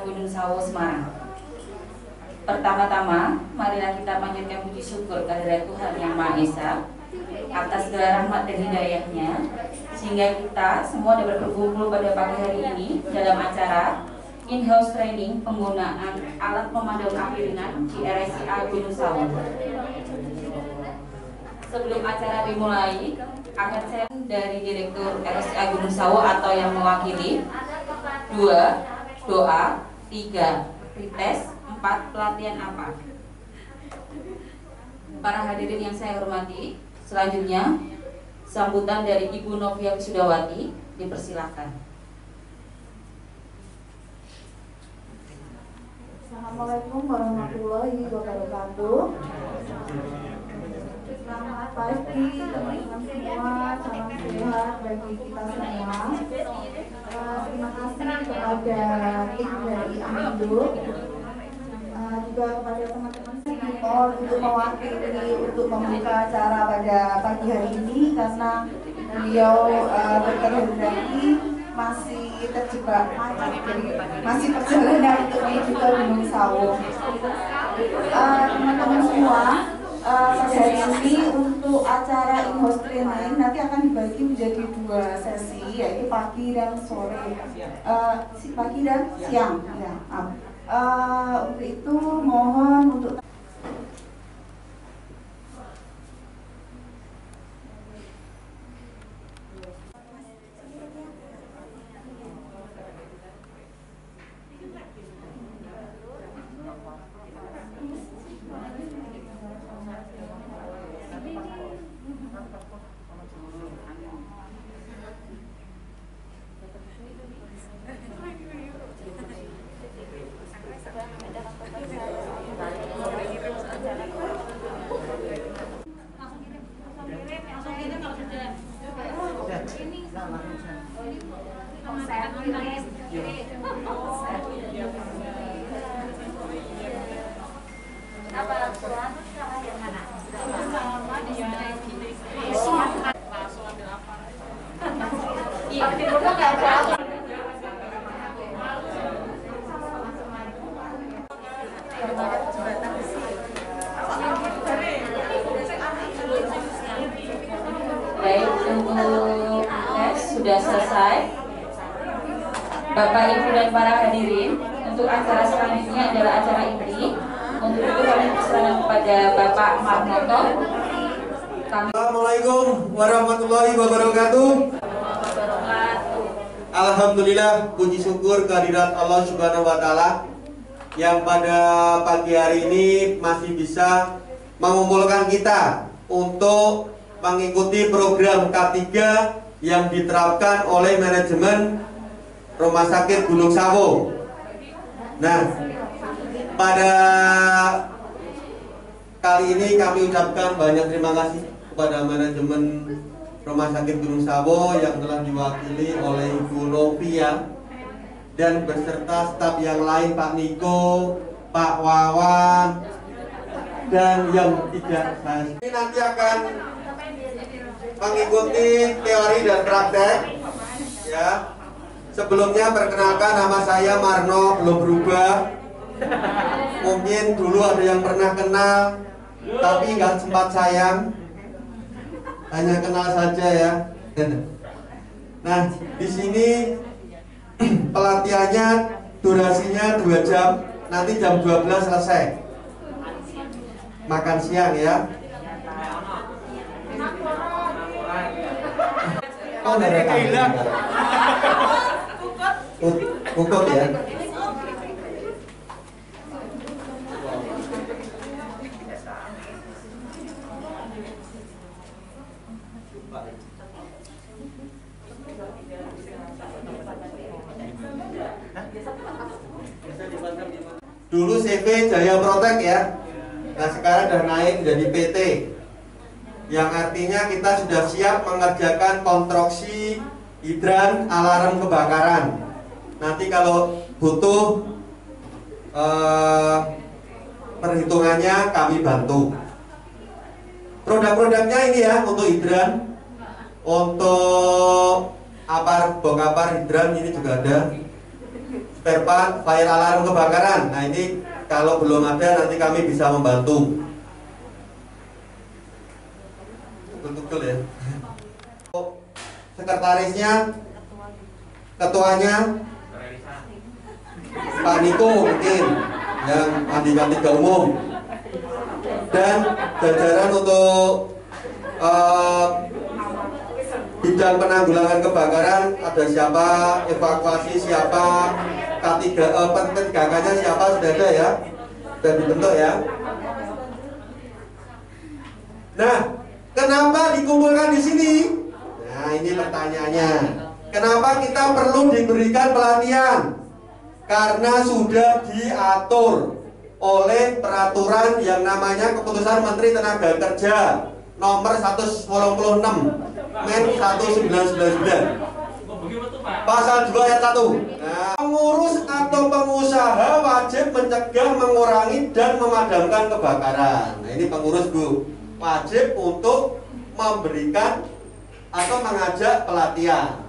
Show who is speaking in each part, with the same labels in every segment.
Speaker 1: Gunung Sawo, Semarang. Pertama-tama, marilah kita panjatkan puji syukur kehadirat Tuhan Yang Maha Esa atas segala rahmat dan hidayahnya, sehingga kita semua dapat berkumpul pada pagi hari ini dalam acara in-house training penggunaan alat pemadam api ringan di RSIA Gunung Sawo. Sebelum acara dimulai, akan saya dari Direktur RSIA Gunung Sawo atau yang mewakili 2. Doa, 3. Pretest, 4. Pelatihan apa? Para hadirin yang saya hormati, selanjutnya sambutan dari Ibu Novia Wisudawati, dipersilahkan.
Speaker 2: Assalamualaikum warahmatullahi wabarakatuh. Selamat pagi teman-teman semua, salam sehat bagi kita semua. Terima kasih kepada tim dari Amindo, juga kepada teman-teman Singapura untuk mewakili untuk membuka acara pada pagi hari ini, karena beliau berkehendaki masih terjebak macet, jadi masih perjalanan untuk menuju ke Gunung Sawo. Teman-teman semua, hari ini untuk acara in-house training nanti akan dibagi menjadi 2 sesi, yaitu pagi dan sore, pagi dan siang. Ya, untuk itu mohon untuk
Speaker 1: baik, untuk tes sudah selesai. Bapak, Ibu, dan para hadirin, untuk acara selanjutnya adalah acara inti. Untuk itu kami persilakan kepada Bapak Marnoto.
Speaker 3: Assalamualaikum warahmatullahi wabarakatuh. Alhamdulillah, puji syukur kehadirat Allah Subhanahu wa Ta'ala yang pada pagi hari ini masih bisa mengumpulkan kita untuk mengikuti program K3 yang diterapkan oleh manajemen Rumah Sakit Gunung Sawo. Nah, pada kali ini kami ucapkan banyak terima kasih kepada manajemen Rumah Sakit Gunung Sawo yang telah diwakili oleh Ibu Novia dan beserta staf yang lain, Pak Niko, Pak Wawan, dan yang tidak. Ini nanti akan mengikuti teori dan praktek. Ya, sebelumnya perkenalkan, nama saya Marno, belum berubah. Mungkin dulu ada yang pernah kenal, tapi nggak sempat sayang. Hanya kenal saja ya. Nah, di sini pelatihannya durasinya 2 jam. Nanti jam 12 selesai. Makan siang ya. Oh, Kukut ya. Dulu CV Jaya Protek ya. Nah sekarang sudah naik menjadi PT, yang artinya kita sudah siap mengerjakan konstruksi hidran alarm kebakaran. Nanti kalau butuh perhitungannya kami bantu. Produk-produknya ini ya, untuk hidran, untuk bongkapar hidran ini juga ada. Spare part fire alarm kebakaran. Nah ini kalau belum ada nanti kami bisa membantu. Betul ya. Sekretarisnya, ketuanya Pak Niko mungkin yang Andika Tiga Umum, dan jajaran untuk bidang penanggulangan kebakaran ada siapa, evakuasi siapa, P3K-nya siapa sudah ada ya, sudah dibentuk ya. Nah, kenapa dikumpulkan di sini? Nah, ini pertanyaannya. Kenapa kita perlu diberikan pelatihan? Karena sudah diatur oleh peraturan yang namanya Keputusan Menteri Tenaga Kerja nomor 186 Men 1999 pasal 2 ayat 1. Nah, pengurus atau pengusaha wajib mencegah, mengurangi dan memadamkan kebakaran. Nah, ini pengurus Bu, wajib untuk memberikan atau mengajak pelatihan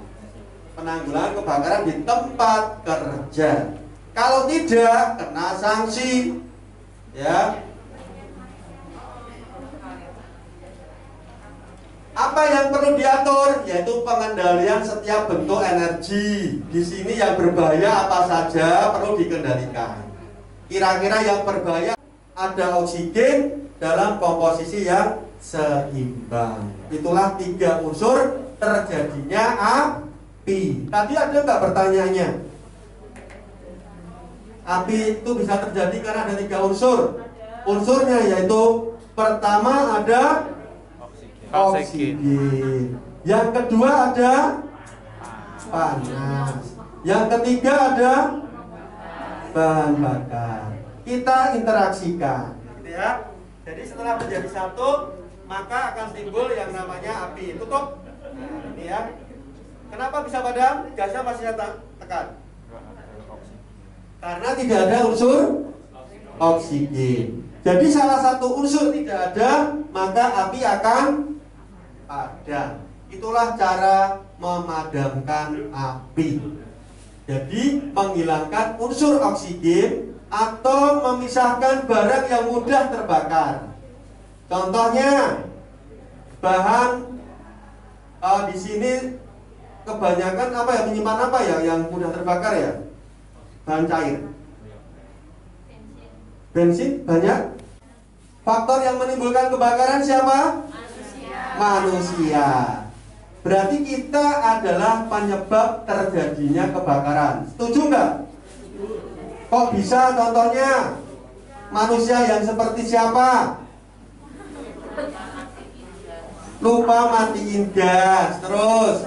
Speaker 3: penanggulangan kebakaran di tempat kerja. Kalau tidak, kena sanksi. Ya. Apa yang perlu diatur? Yaitu pengendalian setiap bentuk energi. Di sini yang berbahaya apa saja perlu dikendalikan. Kira-kira yang berbahaya ada oksigen dalam komposisi yang seimbang. Itulah 3 unsur terjadinya api. Tadi ada nggak pertanyaannya? Api itu bisa terjadi karena ada 3 unsur. Unsurnya yaitu pertama ada oksigen. Yang kedua ada panas. Yang ketiga ada bahan bakar. Kita interaksikan, gitu ya. Jadi setelah menjadi satu, maka akan timbul yang namanya api. Tutup. Nah, ini ya. Kenapa bisa padam? Gasnya masih tekan. Karena tidak ada unsur oksigen. Jadi salah satu unsur tidak ada, maka api akan padam. Itulah cara memadamkan api. Jadi menghilangkan unsur oksigen atau memisahkan barang yang mudah terbakar. Contohnya bahan di sini kebanyakan apa ya, menyimpan apa ya yang mudah terbakar ya? Bahan cair. Bensin banyak. Faktor yang menimbulkan kebakaran siapa? Manusia. Berarti kita adalah penyebab terjadinya kebakaran. Setuju nggak? Kok bisa? Contohnya manusia yang seperti siapa? Lupa matiin gas. Terus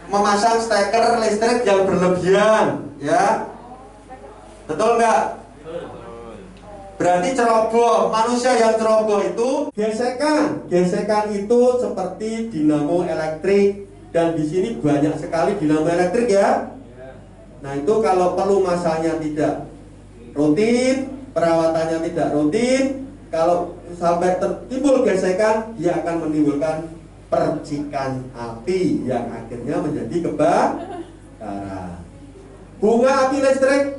Speaker 3: memasang steker listrik yang berlebihan, ya, betul nggak? Berarti ceroboh. Manusia yang ceroboh itu gesekan itu seperti dinamo elektrik, dan di sini banyak sekali dinamo elektrik ya. Nah itu kalau pelumasannya tidak rutin, perawatannya tidak rutin, kalau sampai timbul gesekan, dia akan menimbulkan percikan api yang akhirnya menjadi kebakaran. Bunga api listrik,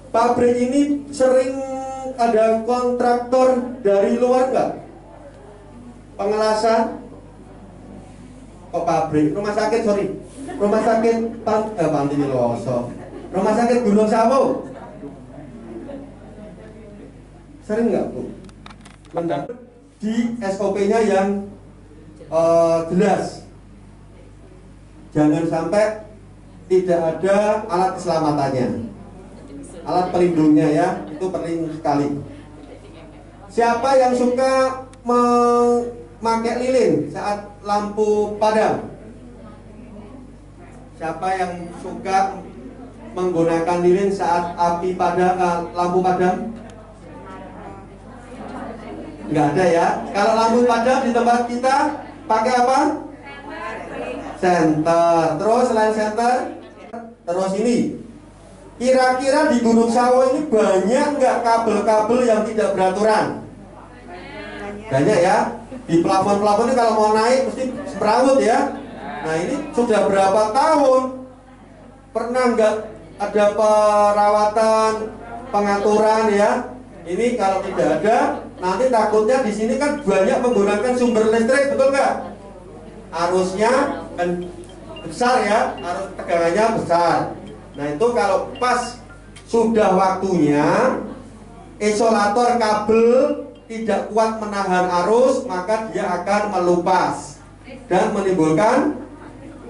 Speaker 3: pabrik ini sering ada kontraktor dari luar nggak? Pengelasan, kok pabrik, rumah sakit Panti Wiloso, rumah sakit Gunung Sawo, sering nggak Bu? Di SOP-nya yang jelas, jangan sampai tidak ada alat keselamatannya, alat pelindungnya ya, itu penting sekali. Siapa yang suka memakai lilin saat lampu padam? Siapa yang suka menggunakan lilin saat api lampu padam? Nggak ada ya. Kalau lampu padam di tempat kita pakai apa? Senter. Terus selain senter, terus ini. Kira-kira di Gunung Sawo ini banyak nggak kabel-kabel yang tidak beraturan? Banyak ya. Di plafon-plafon ini kalau mau naik mesti semerawut ya. Nah ini sudah berapa tahun pernah nggak ada perawatan, pengaturan ya? Ini kalau tidak ada, nanti takutnya di sini kan banyak menggunakan sumber listrik, betul nggak? Arusnya kan besar ya, arus tegangannya besar. Nah itu kalau pas sudah waktunya isolator kabel tidak kuat menahan arus, maka dia akan melupas dan menimbulkan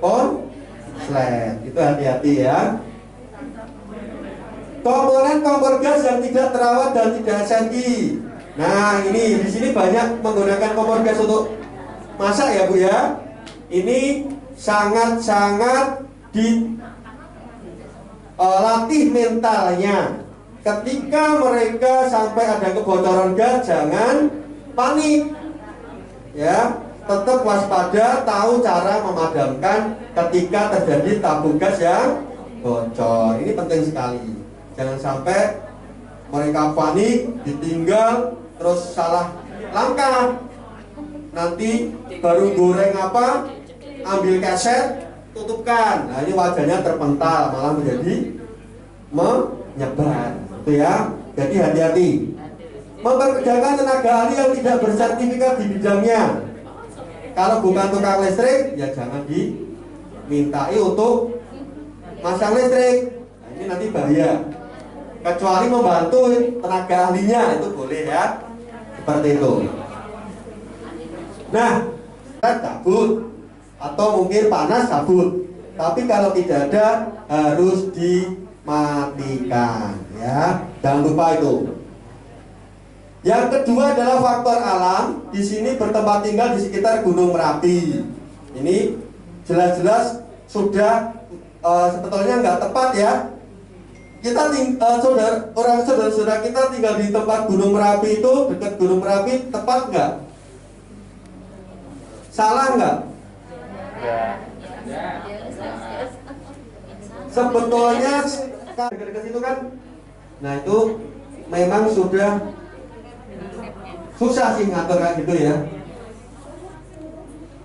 Speaker 3: konslet. Itu hati-hati ya. Komponen kompor gas yang tidak terawat dan tidak SNI. Nah ini di sini banyak menggunakan kompor gas untuk masak ya Bu ya. Ini sangat-sangat dilatih mentalnya. Ketika mereka sampai ada kebocoran gas, jangan panik ya. Tetap waspada, tahu cara memadamkan ketika terjadi tabung gas yang bocor. Ini penting sekali. Jangan sampai mereka panik, ditinggal, terus salah langkah. Nanti baru goreng apa, ambil keset, tutupkan. Nah ini wajahnya terpental, malah menjadi menyebar. Itu ya. Jadi hati-hati. Memperkerjakan tenaga ahli yang tidak bersertifikat di bidangnya. Kalau bukan tukang listrik, ya jangan dimintai untuk masang listrik. Nah, ini nanti bahaya. Kecuali membantu tenaga ahlinya, itu boleh ya. Seperti itu. Nah, cabut atau mungkin panas cabut. Tapi kalau tidak ada harus dimatikan ya. Jangan lupa itu. Yang kedua adalah faktor alam. Di sini bertempat tinggal di sekitar Gunung Merapi. Ini jelas-jelas sudah sebetulnya nggak tepat ya. Kita saudara-saudara kita tinggal di tempat Gunung Merapi itu, dekat Gunung Merapi, tepat nggak? Salah nggak? Sebetulnya dekat situ kan. Nah itu memang sudah susah sih ngatur kayak gitu ya.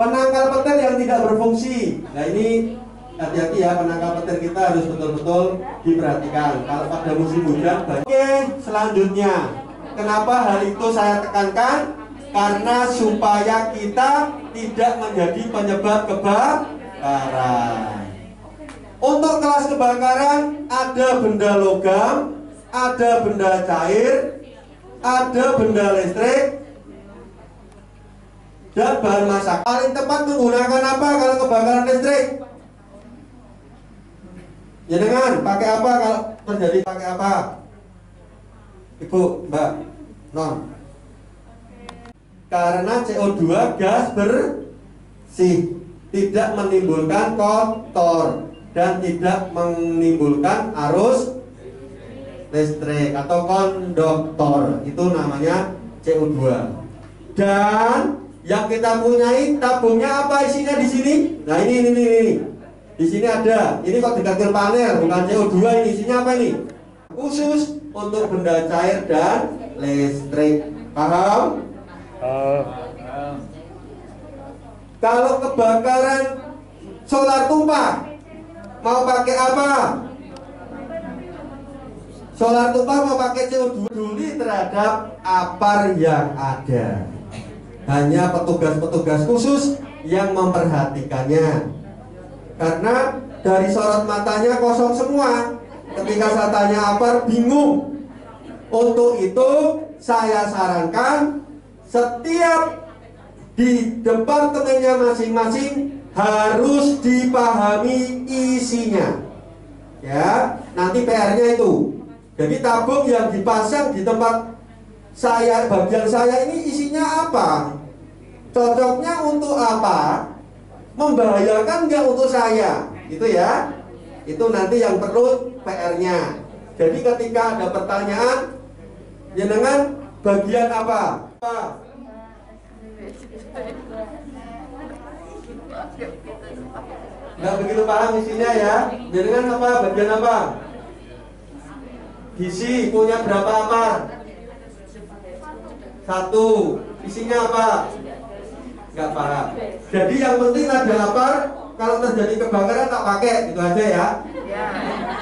Speaker 3: Penangkal petir yang tidak berfungsi. Nah ini hati-hati ya, penangkal petir kita harus betul-betul diperhatikan. Kalau pada musim hujan. Oke, selanjutnya, kenapa hal itu saya tekankan? Karena supaya kita tidak menjadi penyebab kebakaran. Untuk kelas kebakaran ada benda logam, ada benda cair, ada benda listrik, dan bahan masak. Paling tepat menggunakan apa kalau kebakaran listrik? Ya dengan pakai apa kalau terjadi, pakai apa? Ibu, Mbak, Non. Karena CO2 gas bersih, tidak menimbulkan kotor dan tidak menimbulkan arus listrik atau konduktor. Itu namanya CO2. Dan yang kita punyai tabungnya apa isinya di sini? Nah ini. Di sini ada. Ini kok dikasih panel, bukan CO2 ini. Isinya apa ini? Khusus untuk benda cair dan listrik. Paham? Kalau kebakaran solar tumpah, mau pakai apa? Solar tumpah mau pakai CO2, peduli terhadap apar yang ada. Hanya petugas-petugas khusus yang memperhatikannya. Karena dari sorot matanya kosong semua. Ketika saya tanya apar bingung. Untuk itu saya sarankan setiap di depan temennya masing-masing harus dipahami isinya. Ya, nanti PR-nya itu. Jadi tabung yang dipasang di tempat saya, bagian saya ini isinya apa? Cocoknya untuk apa? Membahayakan nggak untuk saya? Itu ya. Itu nanti yang perlu PR-nya. Jadi ketika ada pertanyaan, jenengan bagian apa? Nggak begitu paham isinya ya. Jenengan apa? Bagian apa? Gizi punya berapa apar? 1. Isinya apa? Nggak paham. Jadi yang penting ada apar. Kalau terjadi kebakaran tak pakai, gitu aja ya.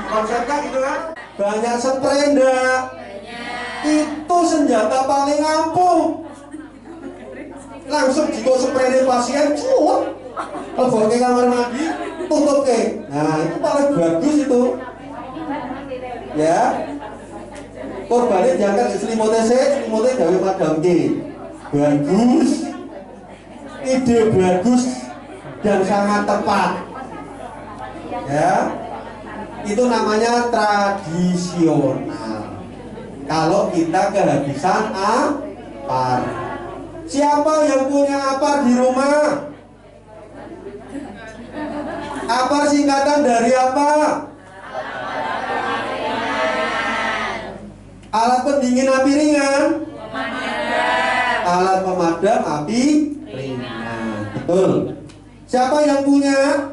Speaker 3: Konsepnya gitu kan? Banyak spray enggak? Itu senjata paling ampuh. Langsung jika spray pasien, cuat. Kalau ke kamar mandi, tutup ke. Nah itu paling bagus itu. Ya. Korbannya diangkat selimutnya gawe madam K. Bagus. Ide bagus dan sangat tepat. Ya. Itu namanya tradisional. Kalau kita kehabisan apar. Siapa yang punya apar di rumah? Apar singkatan dari apa? Alat pendingin api ringan. Alat pemadam api ringan. Betul. Siapa yang punya?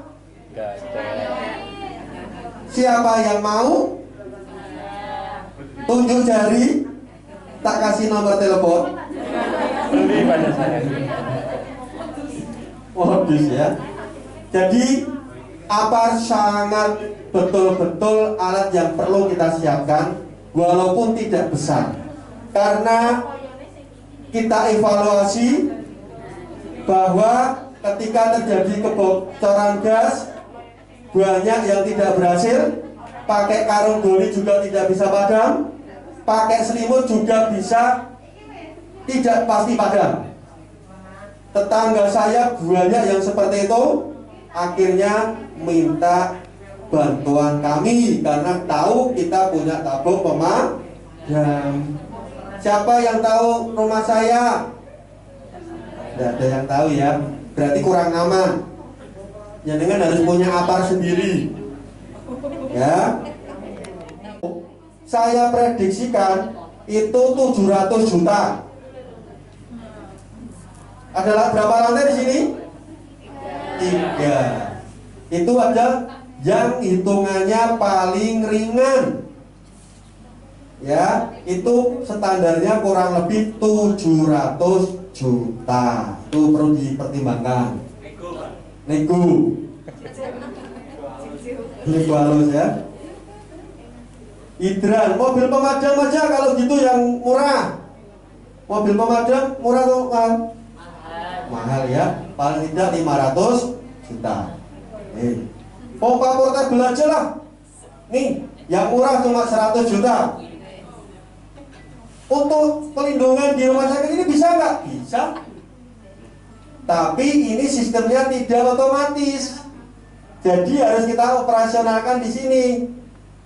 Speaker 3: Siapa yang mau? Tunjuk jari. Tak kasih nomor telepon.
Speaker 4: Lebih pada saya.
Speaker 3: Modus ya. Jadi apar sangat betul-betul alat yang perlu kita siapkan, walaupun tidak besar. Karena kita evaluasi bahwa ketika terjadi kebocoran gas, banyak yang tidak berhasil. Pakai karung goni juga tidak bisa padam. Pakai selimut juga bisa tidak pasti padam. Tetangga saya banyak yang seperti itu. Akhirnya minta bantuan kami karena tahu kita punya tabung pemadam. Siapa yang tahu rumah saya? Tidak ada yang tahu ya. Berarti kurang aman. Jangan harus punya apar sendiri. Ya. Saya prediksikan itu 700 juta. Adalah berapa lantai di sini? 3. Itu aja yang hitungannya paling ringan. Ya, itu standarnya kurang lebih 700 juta. Itu perlu dipertimbangkan. Nego. Nego halus ya. Hidran, mobil pemadam aja kalau gitu yang murah. Mobil pemadam murah atau mahal? Mahal ya, paling tidak 500 juta. Pompa portable aja lah. Nih, yang murah cuma 100 juta. Untuk pelindungan di rumah sakit ini bisa nggak? Bisa. Tapi ini sistemnya tidak otomatis. Jadi harus kita operasionalkan di sini.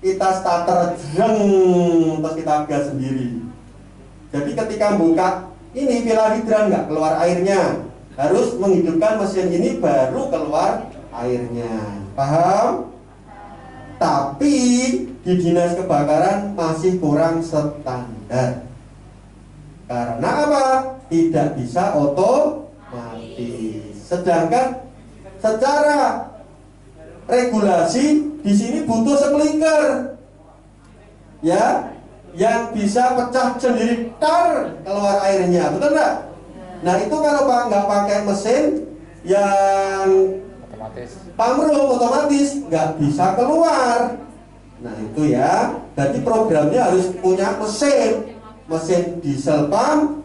Speaker 3: Kita starter jeng, terus kita gas sendiri. Jadi ketika buka ini pilar hidran nggak keluar airnya, harus menghidupkan mesin ini baru keluar airnya. Paham? Tapi di dinas kebakaran masih kurang standar. Karena apa? Tidak bisa otomatis. Sedangkan secara regulasi di sini butuh sprinkler, ya, yang bisa pecah sendiri tar keluar airnya, betul nggak? Nah itu kalau nggak pakai mesin yang pamrung otomatis nggak bisa keluar. Nah itu ya, jadi programnya harus punya mesin diesel pump,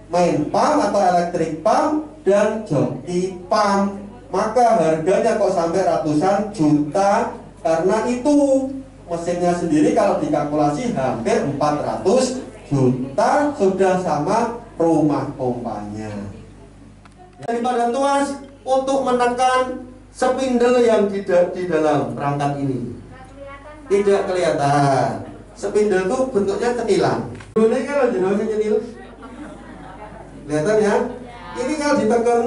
Speaker 3: main pump atau elektrik pump, dan joki pump. Maka harganya kok sampai ratusan juta. Karena itu mesinnya sendiri kalau dikalkulasi hampir 400 juta, sudah sama rumah pompanya. Daripada tuas untuk menekan spindle yang di dalam perangkat ini tidak kelihatan. Spindle itu bentuknya cenilan. Ini kalau jenisnya cenil, kelihatan ya. Ini kalau ditekan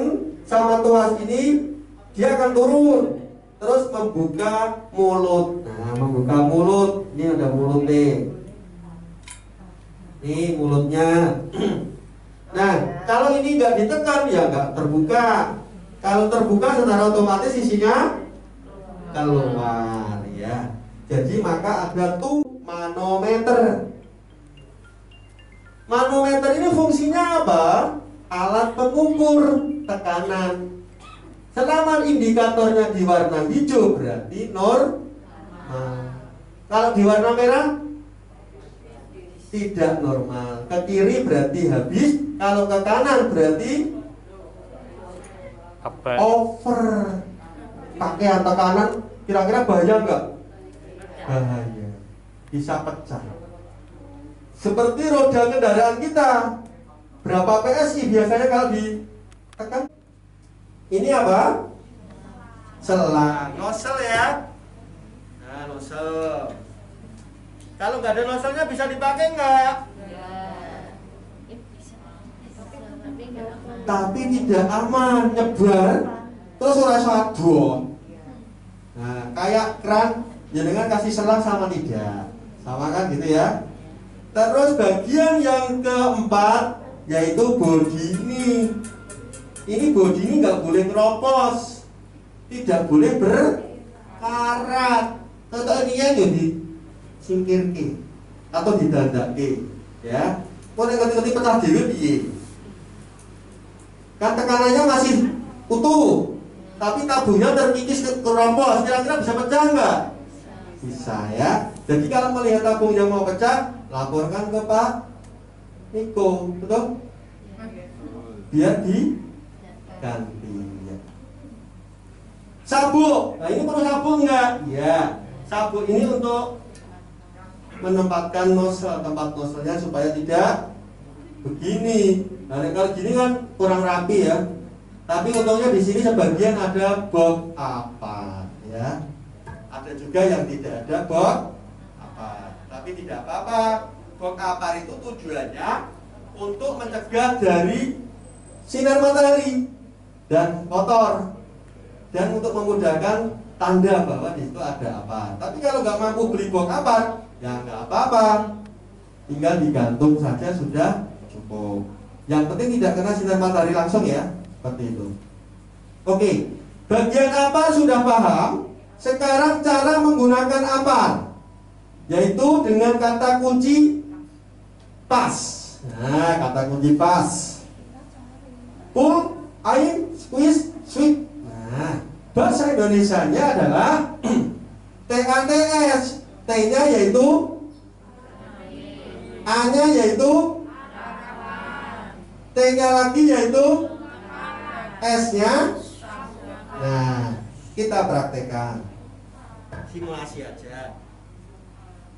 Speaker 3: sama tuas ini, dia akan turun. Terus membuka mulut. Nah, membuka mulut. Ini ada mulut nih. Ini mulutnya. Nah, kalau ini nggak ditekan ya nggak terbuka. Kalau terbuka secara otomatis isinya keluar ya. Jadi maka ada tuh manometer. Manometer ini fungsinya apa? Alat pengukur tekanan. Selama indikatornya di warna hijau berarti normal. Kalau di warna merah tidak normal. Ke kiri berarti habis. Kalau ke kanan berarti over. Pakaian tekanan kira-kira bahaya nggak? Bahaya. Bisa pecah. Seperti roda kendaraan kita. Berapa PSI biasanya kalau ditekan? Ini apa? Selang, nozzle ya. Nah, nozzle. Kalau nggak ada nozzle-nya bisa dipakai nggak? Tapi tidak aman, nyebar. Terus rasa dua. Nah, kayak keran, jangan kasih selang sama tidak. Sama kan gitu ya. Terus bagian yang keempat yaitu bodi ini. Ini bodi ini nggak boleh keropos, tidak boleh berkarat. Tetap ini yang jadi singkirke atau didandake, ya. Kau ngerti pecah dewi piye? Kan tekanannya masih utuh, tapi tabungnya terkikis keropos. Kira-kira bisa pecah nggak? Bisa ya. Jadi kalau melihat tabung yang mau pecah, laporkan ke Pak Niko, betul? Biar diganti ya. Sabuk, nah ini perlu sabuk nggak? Ya, sabuk ini untuk menempatkan nozzle, tempat nozzle-nya supaya tidak begini. Nah kalau gini kan kurang rapi ya. Tapi untungnya di sini sebagian ada box apa, ya. Ada juga yang tidak ada box apa, tapi tidak apa-apa. Box apar itu tujuannya untuk mencegah dari sinar matahari dan kotor, dan untuk memudahkan tanda bahwa di situ ada apa. Tapi kalau nggak mampu beli box apar, ya nggak apa-apa, tinggal digantung saja sudah cukup. Yang penting tidak kena sinar matahari langsung ya, seperti itu. Oke, bagian apar sudah paham. Sekarang cara menggunakan apar, yaitu dengan kata kunci pas. Nah, kata kunci pas. Pull, aim, squeeze, sweep. Nah, bahasa Indonesianya adalah TATS. T-nya yaitu A-nya yaitu T-nya lagi yaitu S-nya. Nah, kita praktekkan. Simulasi aja.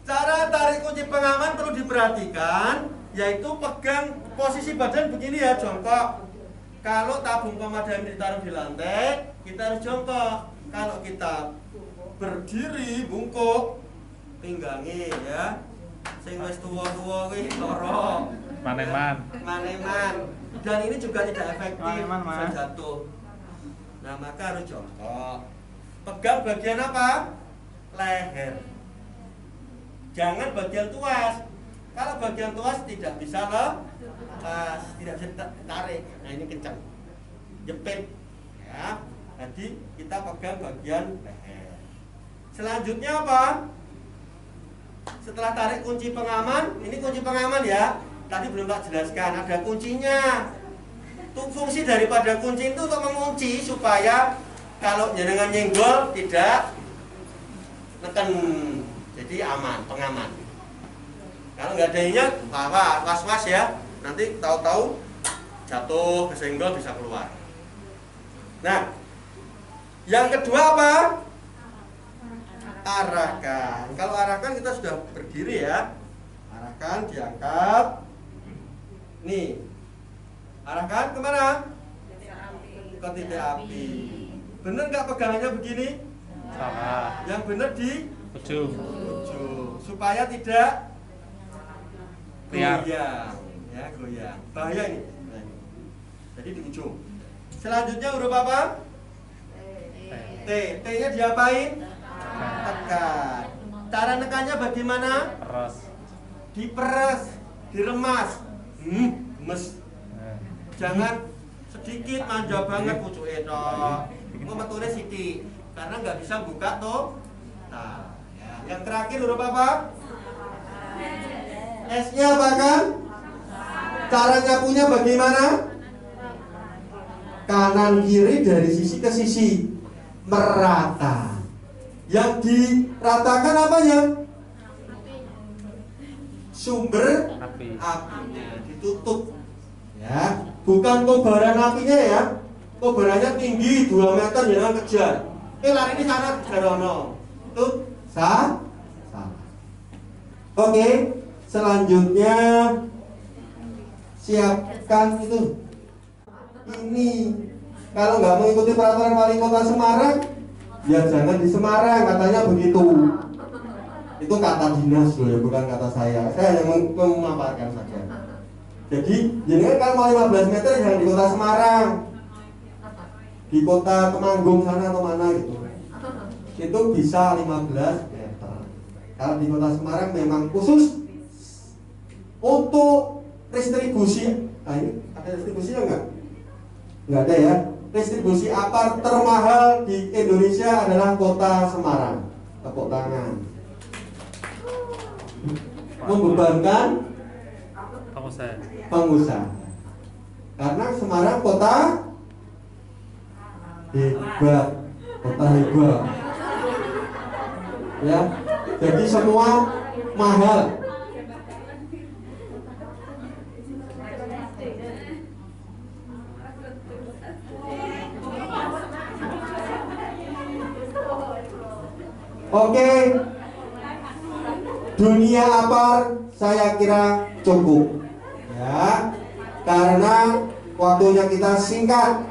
Speaker 3: Cara tarik kunci pengaman perlu diperhatikan, yaitu pegang posisi badan begini ya, jongkok. Kalau tabung pemadam ditaruh di lantai, kita harus jongkok. Kalau kita berdiri bungkuk, pinggangi ya. Sing wis tuwa-tuwa kuwi lara. Maneman. Dan ini juga tidak efektif, bisa jatuh. Nah, maka harus jongkok. Pegang bagian apa? Leher. Jangan bagian tuas. Kalau bagian tuas tidak bisa lepas, tidak bisa tarik. Nah, ini kencang. Jepit. Ya. Jadi kita pegang bagian leher. Selanjutnya apa? Setelah tarik kunci pengaman, ini kunci pengaman ya. Tadi belum tak jelaskan, ada kuncinya. Fungsi daripada kunci itu untuk mengunci supaya kalau jenengan nyenggol tidak neken, jadi aman, pengaman. Kalau nggak ada ininya, was-was ya. Nanti tahu-tahu jatuh, kesenggol bisa keluar. Nah, yang kedua apa? Arahkan. Kalau arahkan kita sudah berdiri ya. Arahkan, diangkat. Nih, arahkan kemana? Ke titik api. Bener nggak pegangannya begini?
Speaker 4: Salah.
Speaker 3: Yang bener di
Speaker 4: Ujung.
Speaker 3: ujung, supaya tidak
Speaker 4: Liar.
Speaker 3: goyang, ya goyang. Bahaya ini. Nah, ini. Jadi di ujung. Selanjutnya huruf apa? T. T-nya diapain? Tekan. Cara nekannya bagaimana?
Speaker 4: Peres.
Speaker 3: Diperes, diremas. Gemes. Jangan sedikit manja banget pucuke tok. Engko metune sithik karena nggak bisa buka tuh. Nah, ya. Yang terakhir huruf apa? S-nya apa kan? Cara nyapunya bagaimana? Kanan kiri dari sisi ke sisi, merata. Yang diratakan apanya? Sumber apinya ditutup. Ya, bukan kobaran apinya ya. Kobarannya tinggi 2 meter jangan kejar. Lari di sana Jarono. Itu salah. Oke, selanjutnya siapkan itu. Ini kalau nggak mengikuti peraturan wali kota Semarang, ya jangan di Semarang, katanya begitu. Itu kata dinas loh ya, bukan kata saya. Saya yang memaparkan saja. Jadi, jangan kalau mau 15 meter jangan di kota Semarang, di kota Temanggung sana atau mana gitu. Itu bisa 15 meter. Kalau di kota Semarang memang khusus untuk distribusi. Nah ini ada distribusinya enggak? Enggak ada ya. Distribusi apar termahal di Indonesia adalah kota Semarang. Tepuk tangan. Membebankan pengusaha. Karena Semarang kota hebat, kota hebat. Ya, jadi semua mahal. Oke, dunia apar saya kira cukup ya, karena waktunya kita singkat.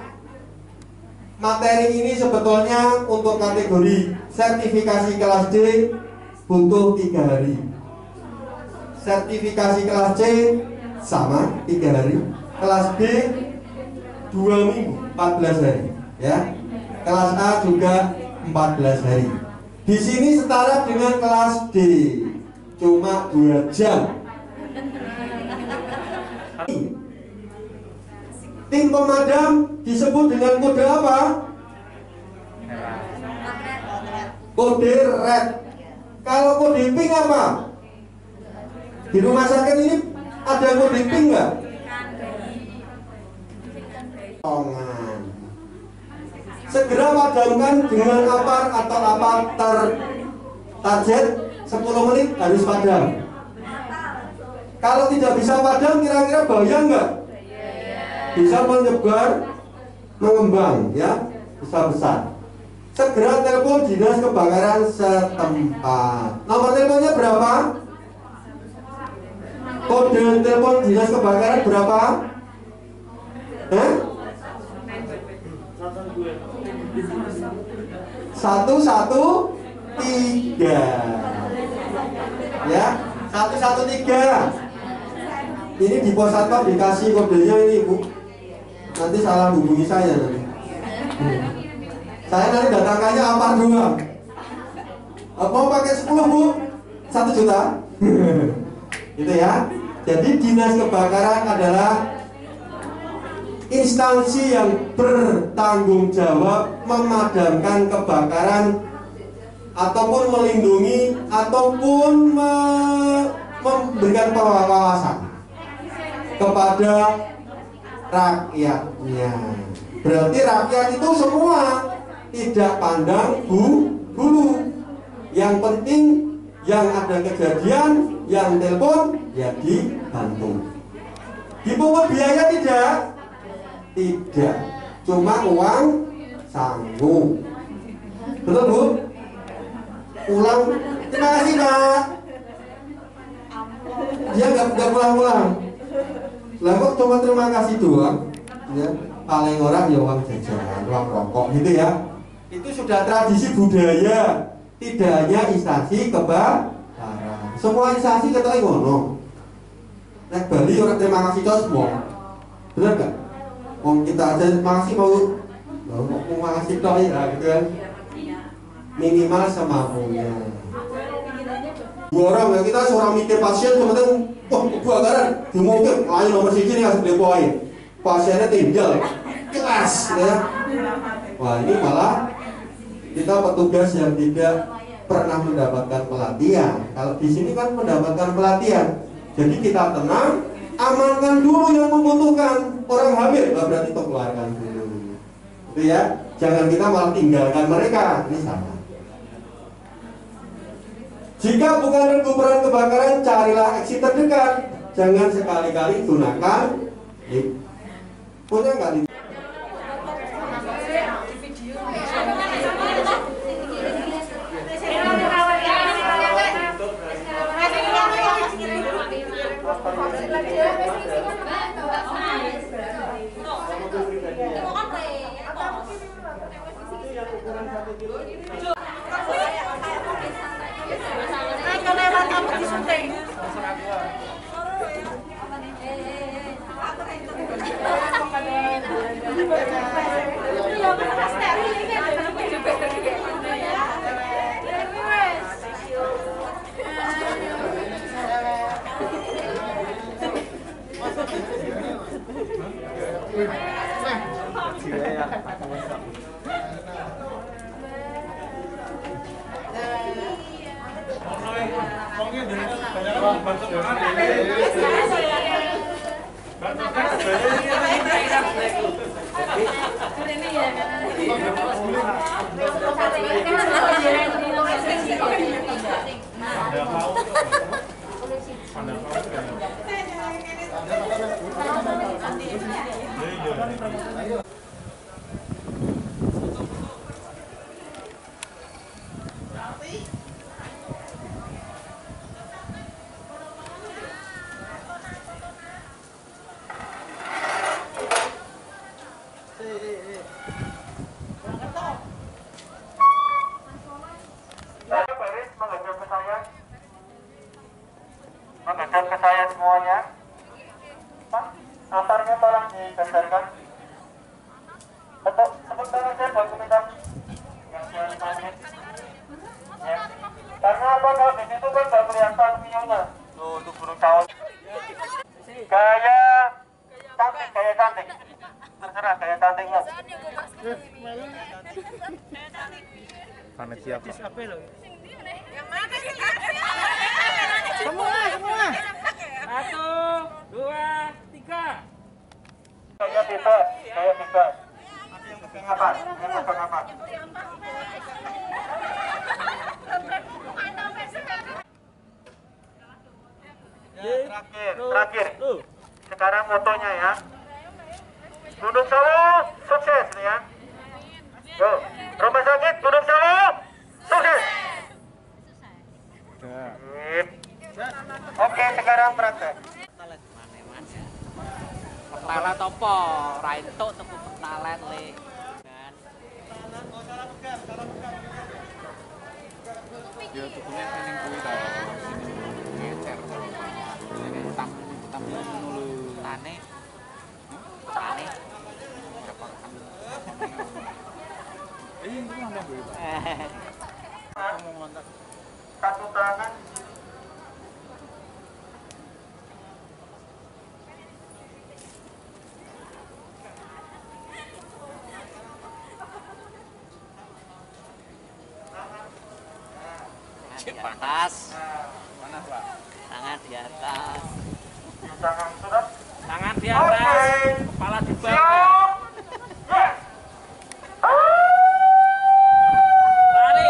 Speaker 3: Materi ini sebetulnya untuk kategori sertifikasi kelas D butuh 3 hari. Sertifikasi kelas C sama 3 hari. Kelas B 2 minggu 14 hari ya. Kelas A juga 14 hari. Di sini setara dengan kelas D, cuma 2 jam. Tim pemadam disebut dengan kode apa? Kode red. Kalau kode pink apa? Di rumah sakit ini ada kode pink nggak? Tongan. Segera padamkan dengan apar atau apa target 10 menit harus padam. Kalau tidak bisa padam, kira-kira bahaya nggak? Bisa menyebar, mengembang ya, bisa besar. Segera telepon dinas kebakaran setempat. Nomor teleponnya berapa? Kode telepon dinas kebakaran berapa? 113 ya, 113. Ini di pos satpam dikasih kodenya ini Bu. Nanti salah hubungi saya nanti. Saya nanti datangkannya apar doang. Mau pakai 10 Bu? 1 juta. Gitu ya. Jadi dinas kebakaran adalah instansi yang bertanggung jawab memadamkan kebakaran ataupun melindungi ataupun memberikan pengawasan kepada rakyatnya. Berarti rakyat itu semua, tidak pandang bulu. Yang penting yang ada kejadian, yang telepon ya dibantu. Dipungut biaya tidak? Tidak, cuma uang sanggup. Betul Bu? Ulang. Terima kasih Pak. Dia nggak pulang-pulang. Lah kok cuma terima kasih doang? Ya, paling orang ya uang jajan, uang rokok gitu ya. Itu sudah tradisi budaya. Tidak hanya instansi kebakaran. Semua instansi kita ngono. Nek Bali orang terima kasih tos semua. Benar nggak? Kita aja terima kasih mau Loh, mau ngasih toh ya gitu kan. Minimal semampunya. 2 orang ya, kita seorang mikir pasien kemudian wah kebakaran di mobil lain nomor siji nih harus poin pasiennya tinggal kelas ya. Wah ini malah kita petugas yang tidak pernah mendapatkan pelatihan. Kalau di sini kan mendapatkan pelatihan, jadi kita tenang, amankan dulu yang membutuhkan. Orang hamil berarti keluarkan dulu itu ya, jangan kita malah tinggalkan mereka. Ini salah. Jika bukan regu peran kebakaran, carilah exit terdekat. Jangan sekali-kali gunakan punya nggak?
Speaker 5: Menghadap ke saya semuanya. Antarnya tolong digeserkan. Untuk sebentar saja dokumentasi yang saya panggil. Ya. Karena apa, kalau di situ kan nggak kelihatan videonya. Tuh, untuk burung cawan. Gaya cantik. Terserah gaya cantiknya.
Speaker 4: Karena siapa?
Speaker 6: Semua. 1, 2, 3.
Speaker 5: Gaya bebas. Apa? Yang pegang apa? Terakhir. Sekarang motonya ya. Gunung Sawu sukses ya. Yo, rumah sakit Gunung Sawu sukses. Sip. Oke, sekarang praktek.
Speaker 6: Pertalet apa? Ra entuk tuku pertalet le. Kan.
Speaker 4: Ya tukunya ning kuwi ta. Ngecer. Utang dulu.
Speaker 6: Tane.
Speaker 4: Ini mana kuwi, Pak? Ngomong mantap.
Speaker 5: Satu tangan.
Speaker 6: Di atas.
Speaker 4: Mana, Pak?
Speaker 6: Tangan di atas.
Speaker 5: Tangan sudah.
Speaker 6: Tangan di atas. Kepala di bawah.
Speaker 5: Siap. Yes.
Speaker 6: Lari.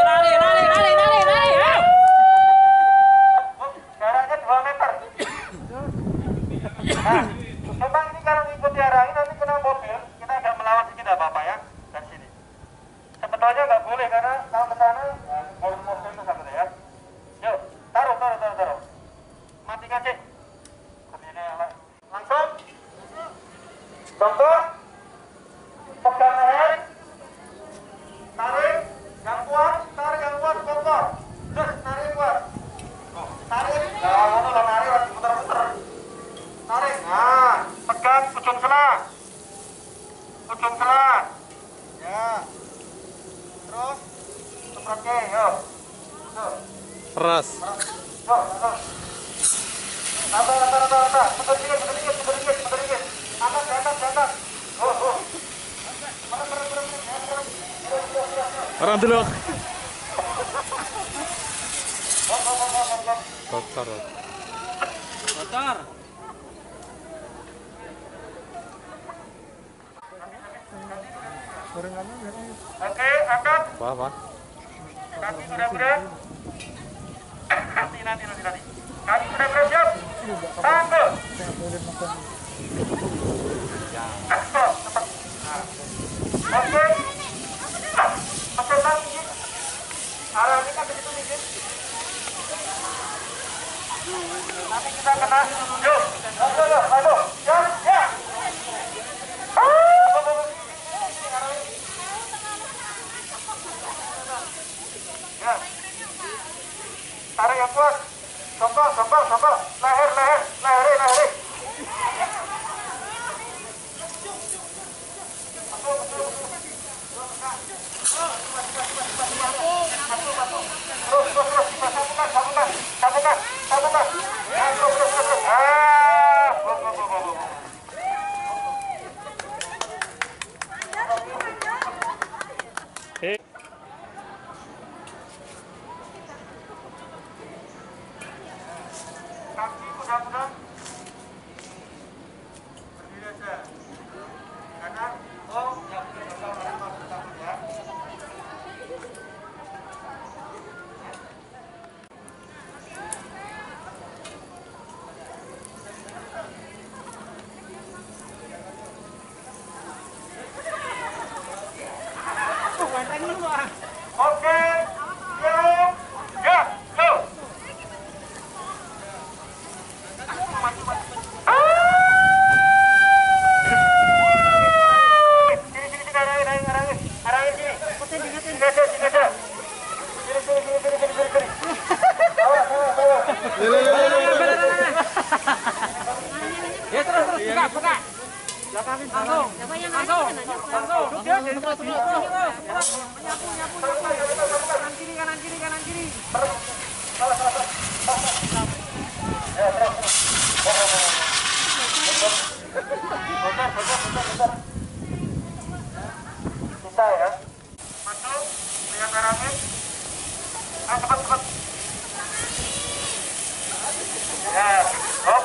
Speaker 6: Ayo.
Speaker 5: Jaraknya 2 meter. Nah, memang ini kalau ikuti arah ini nanti kena mobil, kita agak melawan sedikit tidak apa-apa ya. Dari sini. Sebetulnya nggak boleh karena kalau ke sana harus mobil itu sama ya. Yuk, taruh. Matikan sih. Begini langsung. Contoh. Pegang leher. Tarik yang kuat, kompor. Terus tarik kuat. Tarik. Nah, ngono lo narik lagi putar-putar. Tarik. Nah, pegang ujung selang. Ya.
Speaker 4: Orang dulu. Kotor.
Speaker 6: Kotor.
Speaker 5: Oke, angkat.
Speaker 4: Apa?
Speaker 5: Kaki sudah berat. Nanti. Kaki sudah berat, siap. Tangan. Oke. Oke, tangan. Arah ini kan begitu dikit. Nanti kita kena. Yuk. Ayo. Ya. Ya. Tarik yang kuat. Songkok. Leher. Sambungkan. Ya, terus. Go. Kaki mudah-mudahan berdiri aja. Kanan, yang takut ya. Oke, siap, ya, go.
Speaker 6: Ya terus buka. Langsung. Kanan kiri.
Speaker 5: Bisa ya. Masuk, lihat arahnya. Cepat. Ya, hop.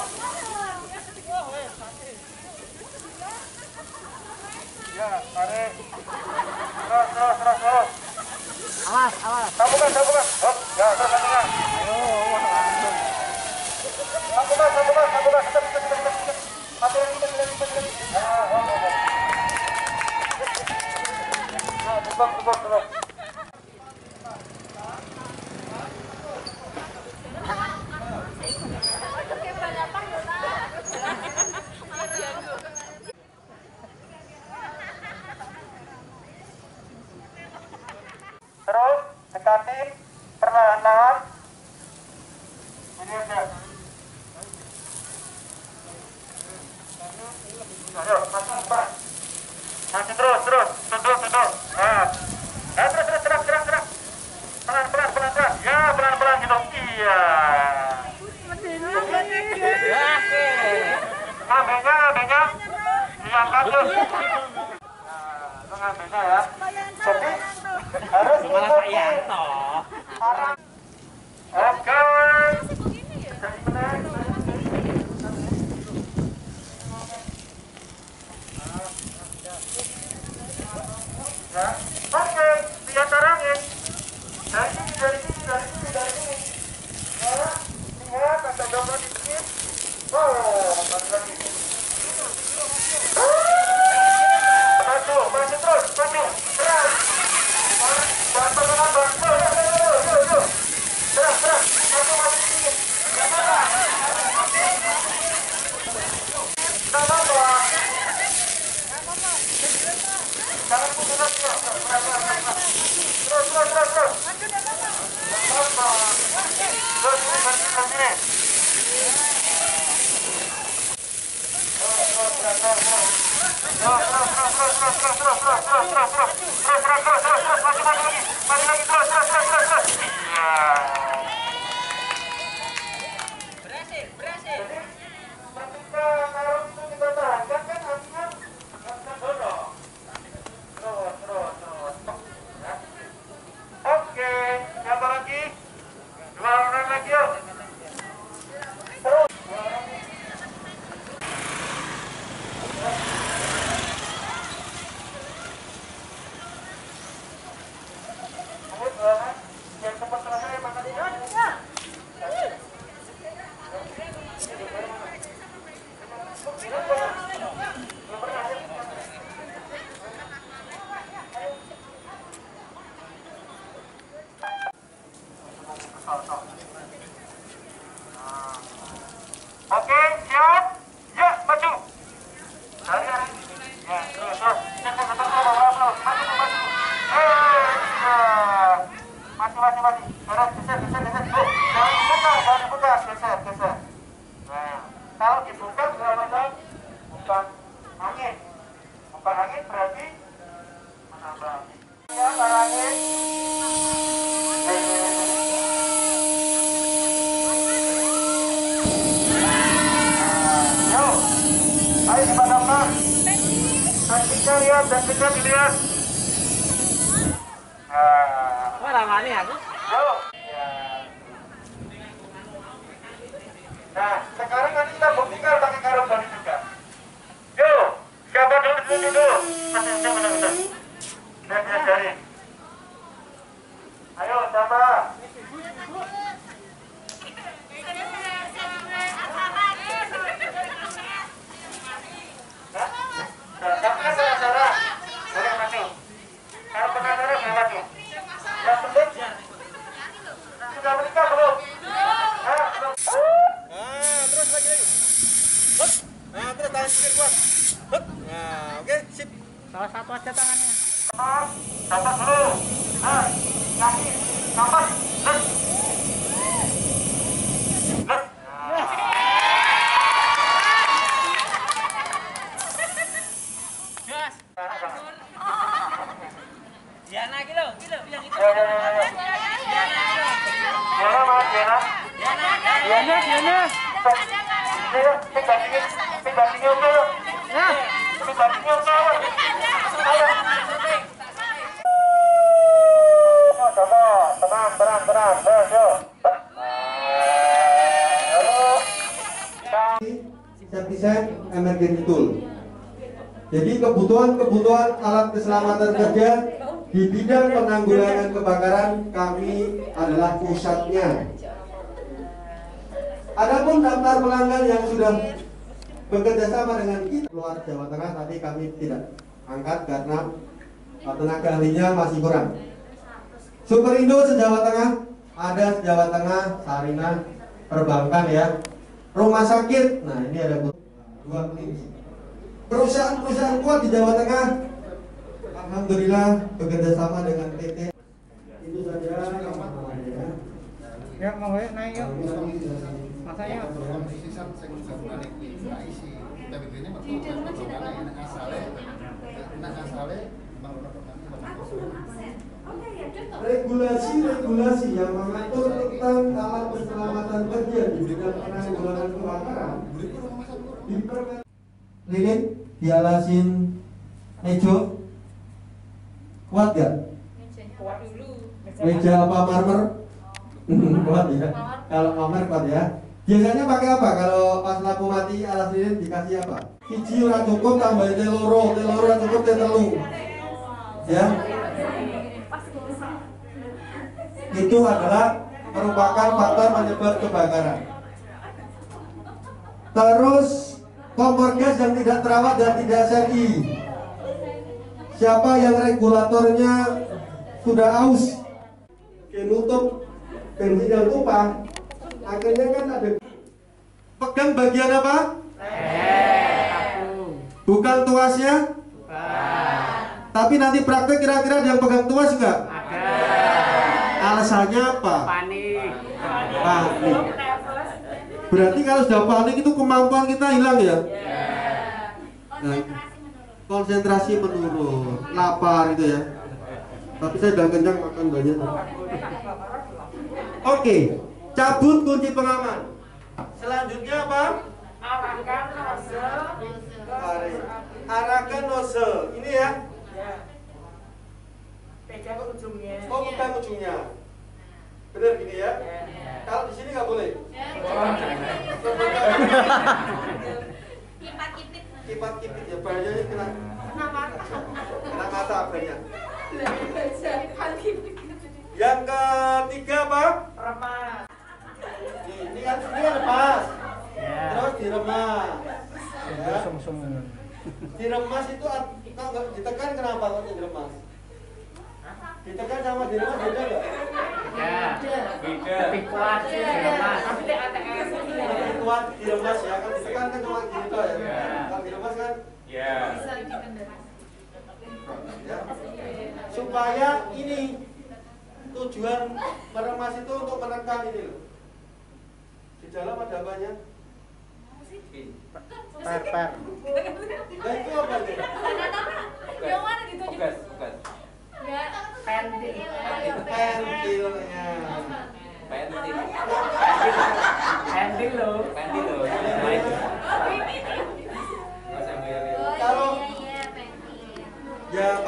Speaker 5: Ya, tarik. Terus.
Speaker 6: Awas.
Speaker 5: Sambungkan. Hop, ya, terus sambungkan.
Speaker 6: Langsung.
Speaker 5: Sambungkan. Cepat. Mati lagi. Hop. Nah, tebak. Terus dekatin perlahan-lahan. Ini aja. Ayo, masih terus. Tunduk. Nah, terus. Pelan-pelan. Ya, pelan-pelan gitu. Iya. Ngambilnya. Diangkat tuh. Nah, itu ngambilnya ya. Jadi harus ikuti arah. Oke. Ya. Oke, lihat arahnya. Dari sini. Ya, lihat agak dorong dikit. Balik lagi. Maju terus. Keras. Jangan bergerak. Yuk. Keras. Maju dikit. Jangan bergerak. Berhasil. Ketika taruh itu kita tahankan kan artinya angin. Bukan angin berarti menambah. Ya, para angin. Yo, ayo dipadamkan. Tekniknya lihat, tekniknya dilihat.
Speaker 6: Wah, ramani aku.
Speaker 5: Yo. Ya. Nah, sekarang nanti kita buktikan pakai karung tadi juga. Yo, siapa dulu dulu? Benar. Saya ajarin. Ayo, siapa? Sampai Sarah. Boleh maju. Kalau penasaran boleh maju. Yang penting sudah menikah belum? Belum.
Speaker 3: Terus lagi. Hup. Nah, terus tangan kiri kuat. Hup. Nah, oke, sip.
Speaker 6: Salah satu aja tangannya.
Speaker 5: Dapat dulu. Kaki, kapas, les.
Speaker 6: Diana kilo yang itu.
Speaker 5: Ya. Diana mana Diana?
Speaker 6: Diana.
Speaker 5: Tinggalnya oke.
Speaker 6: Ya.
Speaker 5: Tinggalnya oke. Ayo. Tenang. Yo.
Speaker 3: Desain emergency tool. Jadi kebutuhan alat keselamatan kerja di bidang penanggulangan kebakaran kami adalah pusatnya. Adapun daftar pelanggan yang sudah bekerja sama dengan kita luar Jawa Tengah tadi kami tidak angkat karena tenaga ahlinya masih kurang. Superindo se-Jawa Tengah ada se-Jawa Tengah, Sarinah, perbankan ya. Rumah sakit, nah ini ada dua klinik. Perusahaan kuat di Jawa Tengah, alhamdulillah bekerja sama dengan PT. Itu saja.
Speaker 6: Ya, mau naik yuk. Masanya.
Speaker 3: Regulasi yang mengatur tentang alat keselamatan kerja di bidang penanggulangan kebakaran lilin dialasin meja kuat gak?
Speaker 1: Kuat dulu.
Speaker 3: Meja apa marmer? Kuat ya. Kalau marmer kuat ya. Biasanya pakai apa kalau pas lampu mati alas lilin dikasih apa? Siji ora cukup tambah teloro ora cukup telu. Ya. Itu adalah merupakan faktor penyebab kebakaran. Terus kompor gas yang tidak terawat dan tidak seri. Siapa yang regulatornya sudah aus, nutup bensin yang tumpah, akhirnya kan ada pegang bagian apa? Bukan tuasnya? Tapi nanti praktek kira-kira yang pegang tuas enggak? Alasannya apa? Panik. Berarti kalau sudah panik itu kemampuan kita hilang ya? Nah, konsentrasi menurun, lapar gitu ya. Tapi saya udah kenyang makan banyak. Oke, cabut kunci pengaman. Selanjutnya apa? Arahkan nozzle. Ini ya.
Speaker 7: Pegang ujungnya.
Speaker 3: Oh, bukan ujungnya. Benar gini ya? Kalau di sini nggak boleh. Kipat-kipit ya, bahayanya kena mata banyak. Yang ketiga apa?
Speaker 7: Remas.
Speaker 3: Ini kan lepas. Terus diremas. Ya. Diremas itu nggak ditekan, kenapa kok diremas? Ditekan sama diremas beda nggak?
Speaker 6: Beda. Lebih kuat diremas.
Speaker 7: Tapi di ATS ini
Speaker 3: Lebih kuat diremas ya, kan ditekan kan cuma gitu ya. Kalau diremas kan?
Speaker 7: bisa dikendalikan.
Speaker 3: Ya. Supaya ini tujuan meremas itu untuk menekan ini loh. Di dalam ada apanya?
Speaker 6: Per.
Speaker 3: Nah itu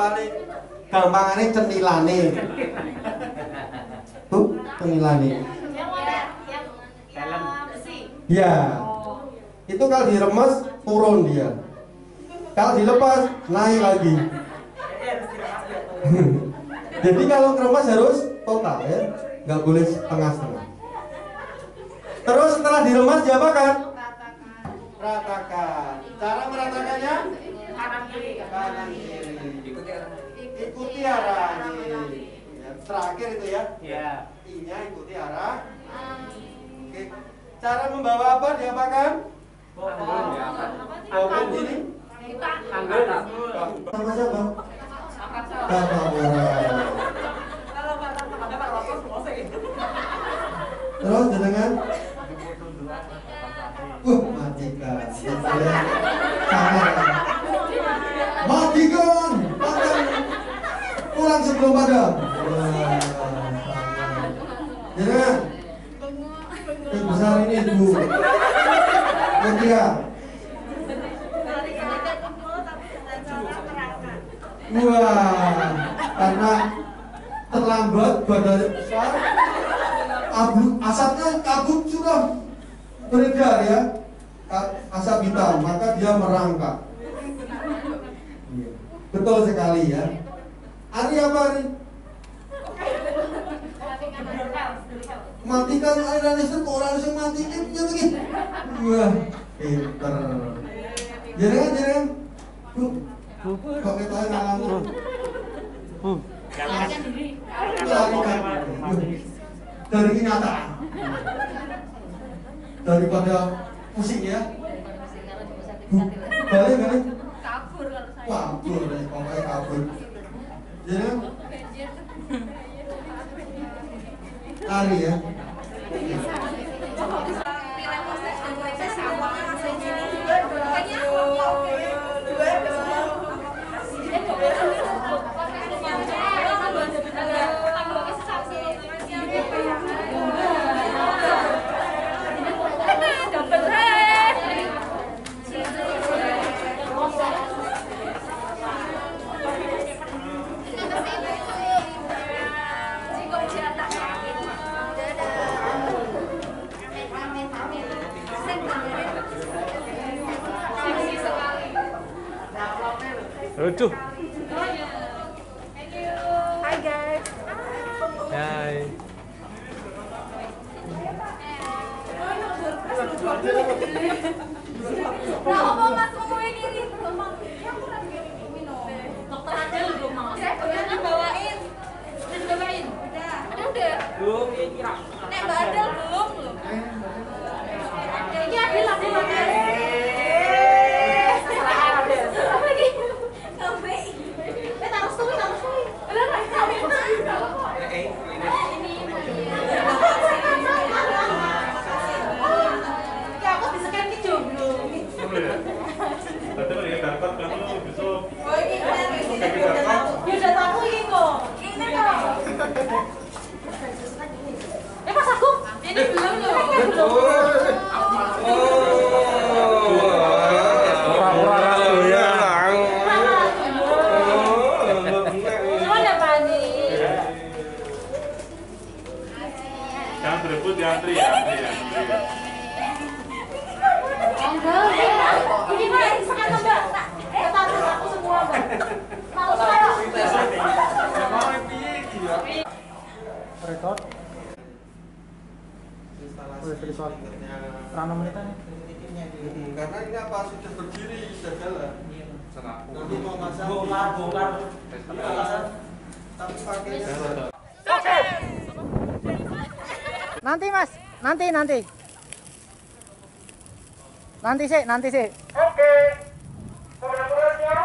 Speaker 3: Cenilane. Gampangane cenilane. Bu, cenilane.
Speaker 7: Yang besi.
Speaker 3: Ya. Itu kalau diremes turun dia. Kalau dilepas naik lagi. Jadi kalau keremas harus total ya, nggak boleh setengah-setengah. Terus setelah diremas diapakan? Ratakan. Cara meratakannya?
Speaker 7: Kanan kiri.
Speaker 3: Kanan kiri. Ikuti arah. Ya, terakhir itu ya.
Speaker 6: Iya.
Speaker 3: I-nya ikuti arah. Oke. Cara membawa apa diapakan? Bokong ini. Sama siapa? Kakak Murad. Terus jenengan? Matikan. Matikan. Akan pulang sebelum padam. Jenengan? Yang besar ini ibu. Mutia. Wah, karena terlambat badannya besar, asapnya kabut sudah beredar ya, asap hitam, maka dia merangkak. Betul sekali ya. Ari apa Ari? Matikan aliran listrik, orang yang matikan punya begini. Wah, pinter. Jangan. Kok kita ngalamin? Larikan dari kenyataan daripada pusing ya. Balik.
Speaker 7: Kabur kalau saya.
Speaker 3: Kabur, pokoknya kabur. Jangan. Lari ya.
Speaker 4: Aduh.
Speaker 7: Hai guys.
Speaker 4: Hai.
Speaker 7: Nah, mau masuk kue diri belum mau. Dokter aja belum mau. Saya udah bawain. Udah dibawain. Udah.
Speaker 6: Belum, ya kira.
Speaker 7: Nek Mbak Adel belum. Iya, Adel. Pas aku ini belum loh.
Speaker 4: Jangan berebut, diantri ya.
Speaker 7: Ini Mbak, sekarang Mbak. Taruh aku semua Mbak. Mau saya.
Speaker 8: Record.
Speaker 3: Karena ini apa sudah berdiri, sudah jalan. Nanti mau masang
Speaker 6: Bongkar.
Speaker 3: tapi pakainya
Speaker 8: Nanti Mas, nanti sih.
Speaker 5: Oke. Keberhasilannya?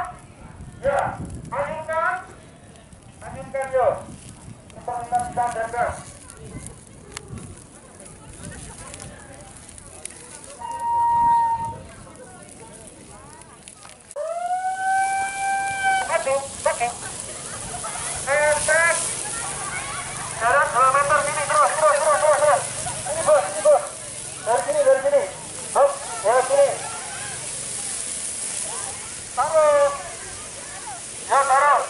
Speaker 5: Ya. Anjingkan yo. Kita standarkan. Maju, oke. Entek. Jarak 2 meter sini terus. Ini bos. Dari sini. Hop, ya sini. Taruh. Ya taruh.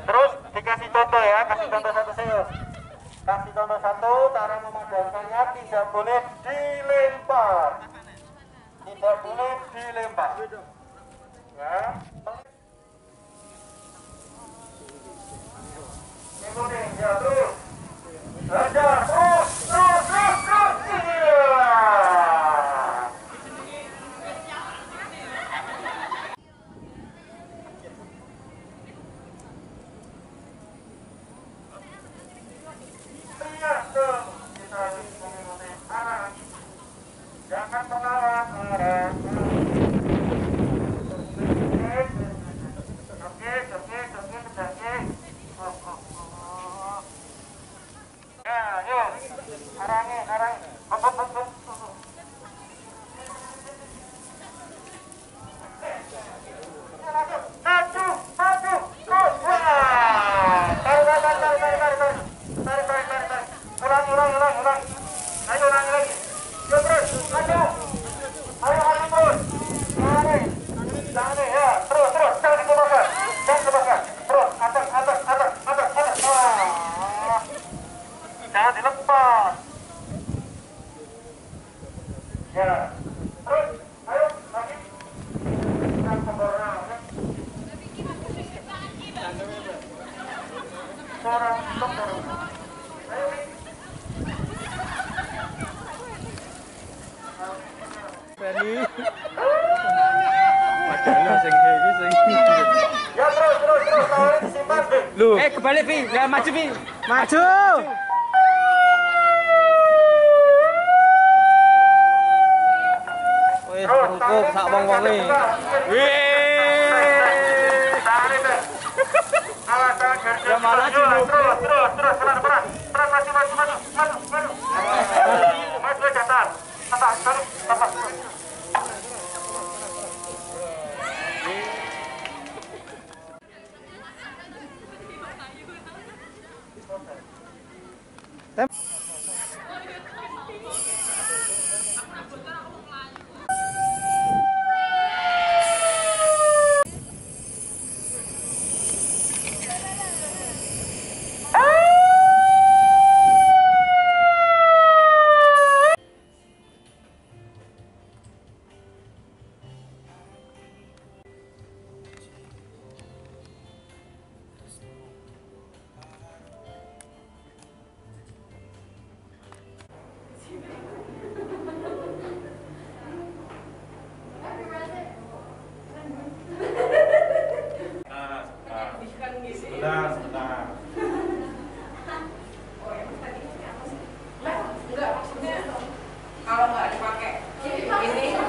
Speaker 5: Terus dikasih contoh ya, kasih contoh satu serius. Kasih contoh satu, cara memadamkannya tidak boleh dilempar. Tidak boleh dilempar. Ya. Ikutin, ya terus. Hajar, terus. Iya. Jangan mengalah arah. Oke. Ya, yuk. Arangin. Buk. Maju. Terus. Wah. Tarik. Ulang. Ayo ulangi lagi. Yuk terus, maju. Ayo terus. Tarik, ya. Terus. Jangan dikebakar. Terus, atas. Wah. Jangan dilepas. Ya. Terus, ayo lagi. Jangan sempurna. Seorang sempurna. Ayo.
Speaker 4: Ferdi. Padahal sing iki sing.
Speaker 5: Ya terus tawar disimpan.
Speaker 4: Lu. Kebalik, Pi. Enggak maju, Pi.
Speaker 8: Maju.
Speaker 4: Wis rungkuk sak wong-wonge. Wih.
Speaker 5: Tarik, Bang. Awas jangan
Speaker 4: Ya malah
Speaker 5: terus, pelan. Terus maju. Maju ke atas. Atas. Sebentar.
Speaker 1: Kalau nggak dipakai ini